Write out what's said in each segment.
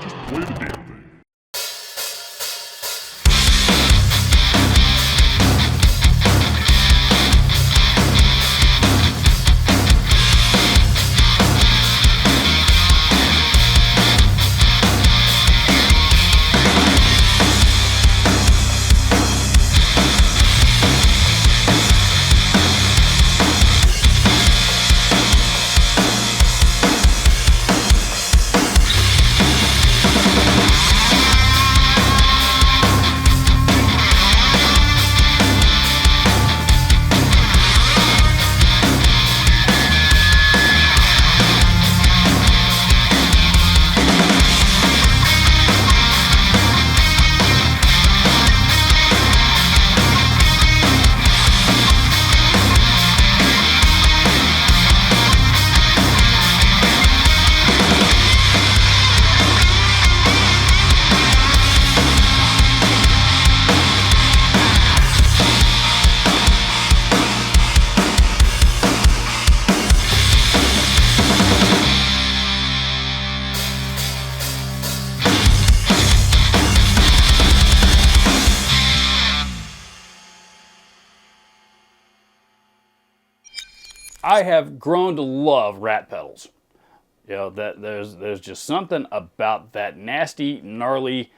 just play the damn thing. I have grown to love rat pedals. You know, that there's just something about that nasty, gnarly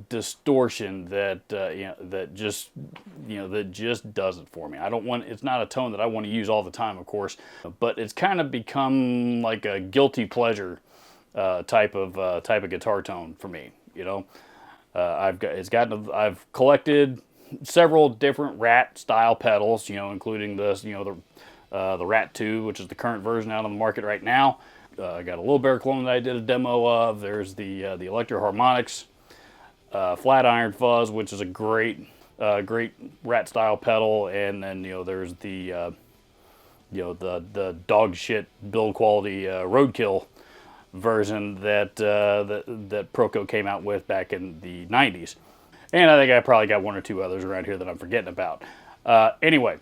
distortion that that just does it for me. I don't want. It's not a tone that I want to use all the time, of course, but it's kind of become like a guilty pleasure type of guitar tone for me. You know, I've collected several different rat style pedals. You know, including this. You know, the Rat 2, which is the current version out on the market right now. I got a Little Bear clone that I did a demo of. There's the Electro Harmonics Flat Iron Fuzz, which is a great rat style pedal, and then there's the the dog shit build quality Roadkill version that Proco came out with back in the 90s. And I think I probably got one or two others around here that I'm forgetting about. Anyway,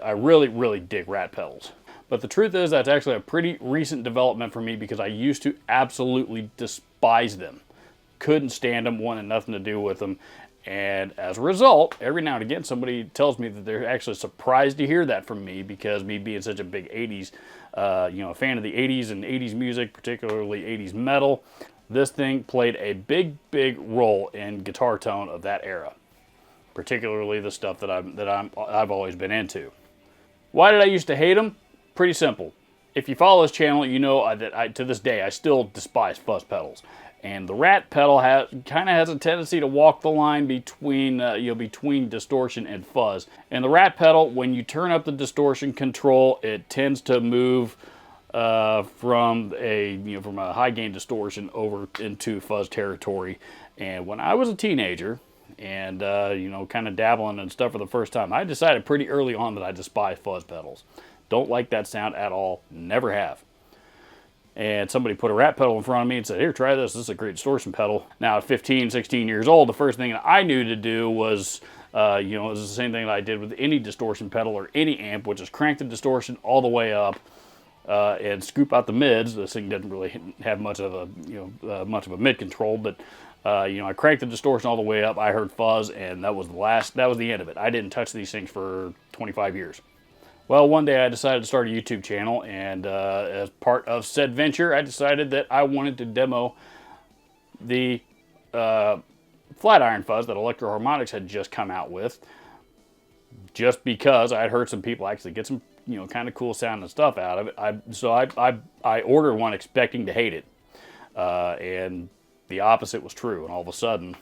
I really dig rat pedals. But the truth is that's actually a pretty recent development for me because I used to absolutely despise them. Couldn't stand them, wanted nothing to do with them. And as a result, every now and again somebody tells me that they're actually surprised to hear that from me because me being such a big 80s, a fan of the 80s and 80s music, particularly 80s metal, this thing played a big role in guitar tone of that era. Particularly the stuff that I've always been into. Why did I used to hate them? Pretty simple. If you follow this channel, you know that to this day I still despise fuzz pedals, and the rat pedal kind of has a tendency to walk the line between between distortion and fuzz. And the rat pedal, when you turn up the distortion control, it tends to move from a high gain distortion over into fuzz territory. And when I was a teenager, and kind of dabbling and stuff for the first time, I decided pretty early on that I despise fuzz pedals. Don't like that sound at all, never have. And somebody put a rat pedal in front of me and said, here, try this, this is a great distortion pedal. Now at 15, 16 years old, the first thing that I knew to do was, it was the same thing that I did with any distortion pedal or any amp, which is crank the distortion all the way up and scoop out the mids. This thing doesn't really have much of a mid control, but I cranked the distortion all the way up. I heard fuzz, and that was the end of it. I didn't touch these things for 25 years. Well, one day I decided to start a YouTube channel, and as part of said venture, I decided that I wanted to demo the flat iron fuzz that Electro Harmonics had just come out with, just because I had heard some people actually get some kind of cool sounding stuff out of it. So I ordered one expecting to hate it, and the opposite was true. And all of a sudden,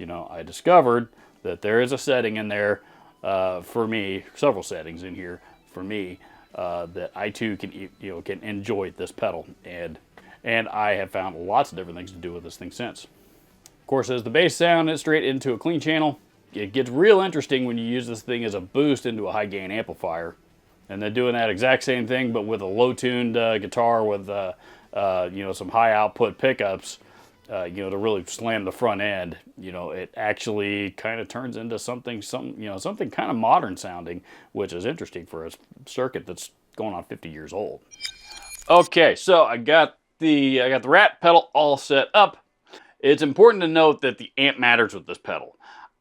I discovered that there is a setting in there for me, several settings in here for me, that I too can enjoy this pedal, and I have found lots of different things to do with this thing since. Of course, as the bass sound is straight into a clean channel, it gets real interesting when you use this thing as a boost into a high gain amplifier, and then doing that exact same thing but with a low tuned guitar with some high output pickups. To really slam the front end, it actually kind of turns into something kind of modern sounding, which is interesting for a circuit that's going on 50 years old. Okay, so I got the rat pedal all set up. It's important to note that the amp matters with this pedal.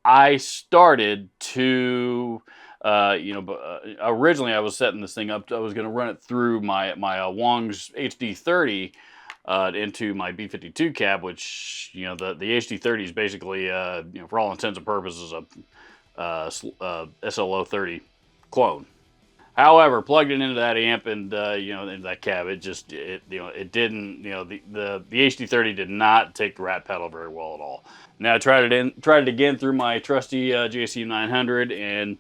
I started to, originally I was setting this thing up. I was going to run it through my Wong's HD30 into my B52 cab, which, the HD30 is basically, for all intents and purposes, a SLO30 clone. However, plugged it into that amp and into that cab, it didn't, the HD30 did not take the rat pedal very well at all. Now I tried it again through my trusty JC 900, and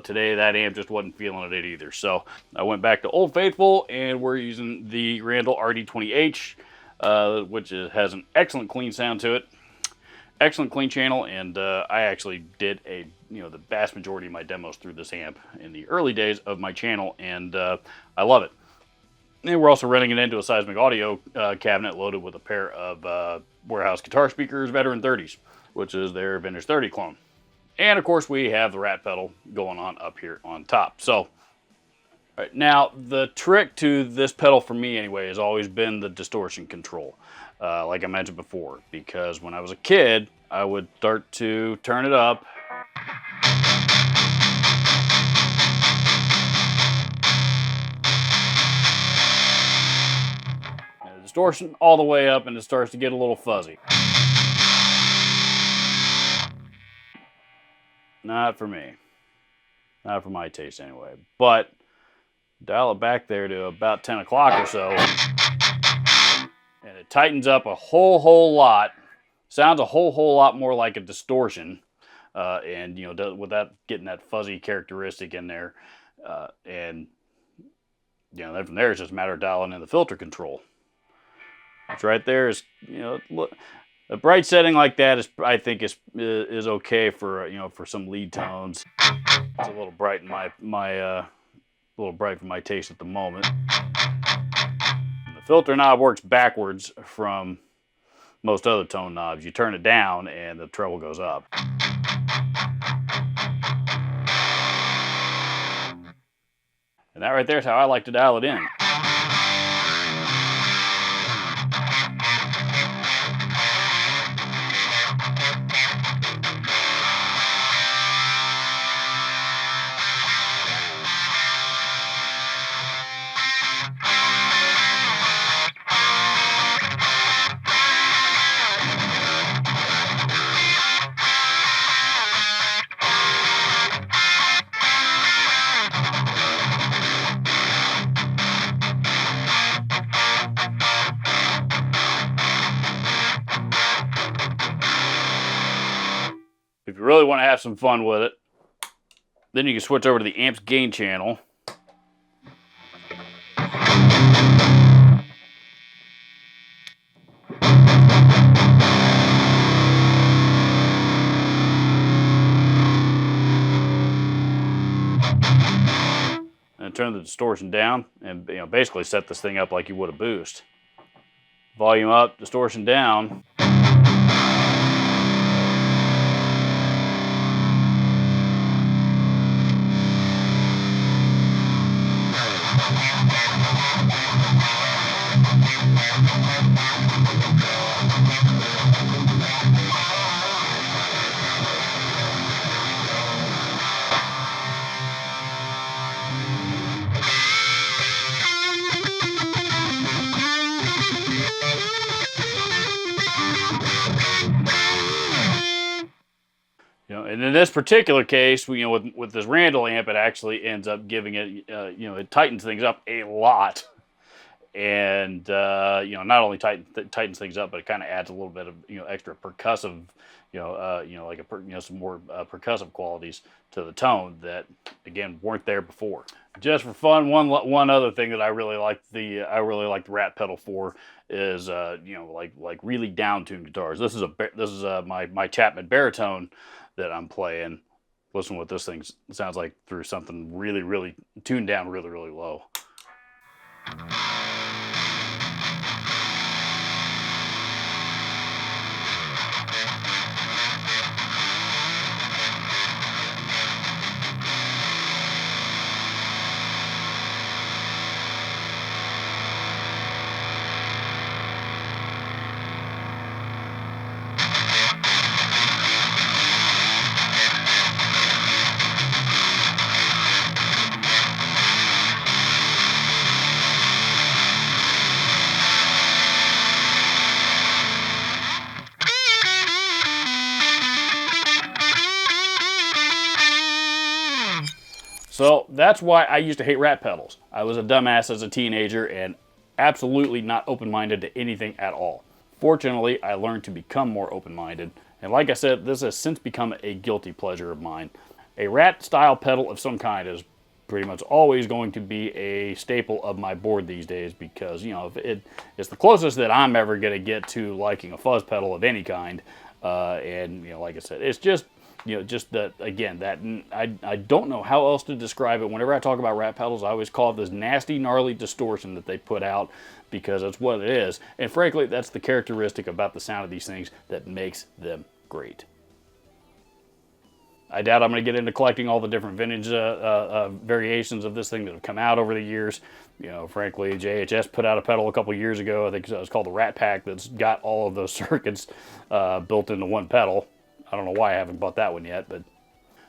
today that amp just wasn't feeling it either. So I went back to Old Faithful, and we're using the Randall RD20H, which has an excellent clean sound to it. Excellent clean channel, and I actually did the vast majority of my demos through this amp in the early days of my channel, and I love it. And we're also running it into a Seismic Audio cabinet loaded with a pair of Warehouse Guitar Speakers Veteran 30s, which is their Vintage 30 clone. And of course we have the rat pedal going on up here on top. So, right, now the trick to this pedal for me anyway has always been the distortion control. Like I mentioned before, because when I was a kid, I would start to turn it up. And the distortion all the way up, and it starts to get a little fuzzy. Not for me. Not for my taste anyway. But dial it back there to about 10 o'clock or so, and it tightens up a whole lot. Sounds a whole lot more like a distortion, and without getting that fuzzy characteristic in there. And then from there it's just a matter of dialing in the filter control. It's right there. Is a bright setting like that is, I think, is okay for for some lead tones. It's a little bright in my little bright for my taste at the moment. The filter knob works backwards from most other tone knobs. You turn it down and the treble goes up. And that right there is how I like to dial it in. If you really want to have some fun with it, then you can switch over to the amp's gain channel. And turn the distortion down, and basically set this thing up like you would a boost. Volume up, distortion down. And in this particular case, with this Randall amp, it actually ends up giving it, it tightens things up a lot, and not only tightens things up, but it kind of adds a little bit of extra percussive, some more percussive qualities to the tone that again weren't there before. Just for fun, one other thing that I really like the rat pedal for is like really down-tuned guitars. This is my Chapman baritone that I'm playing. Listen to what this thing sounds like through something really tuned down really low. So that's why I used to hate rat pedals. I was a dumbass as a teenager and absolutely not open-minded to anything at all. Fortunately, I learned to become more open-minded, and like I said, this has since become a guilty pleasure of mine. A rat style pedal of some kind is pretty much always going to be a staple of my board these days, because, you know, it's the closest that I'm ever going to get to liking a fuzz pedal of any kind. And, you know, like I said, it's just, you know, just that, again, that I don't know how else to describe it. Whenever I talk about rat pedals, I always call it this nasty, gnarly distortion that they put out, because that's what it is. And frankly, that's the characteristic about the sound of these things that makes them great. I doubt I'm going to get into collecting all the different vintage variations of this thing that have come out over the years. You know, frankly, JHS put out a pedal a couple years ago. I think it was called the r.attack, that's got all of those circuits built into one pedal. I don't know why I haven't bought that one yet, but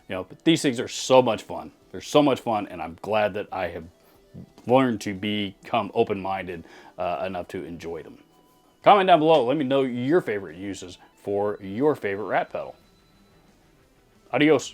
you know, but these things are so much fun. They're so much fun, and I'm glad that I have learned to become open-minded enough to enjoy them. Comment down below. Let me know your favorite uses for your favorite rat pedal. Adios.